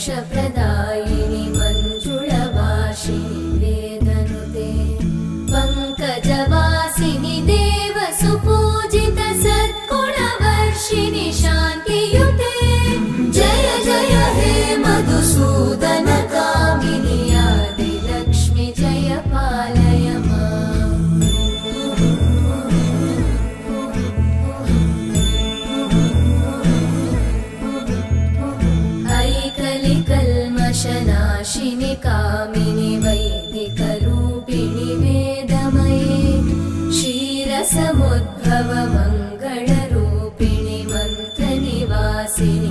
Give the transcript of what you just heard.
मोक्षप्रदायिनि मञ्जुळवासिनि वेदनुते पङ्कजवासिनि देवसुपूजित सद्गुणवर्षिणि शान्तियुते जय जय हे मधुसूदन कामिनि आदिलक्ष्मि जय पालय माम्। ऐकलिकल्मषनाशिनि कामिनि वैदिकरूपिणि वेदमये क्षीरसमुद्भव मङ्गलरूपिणि मन्त्रनिवासिनि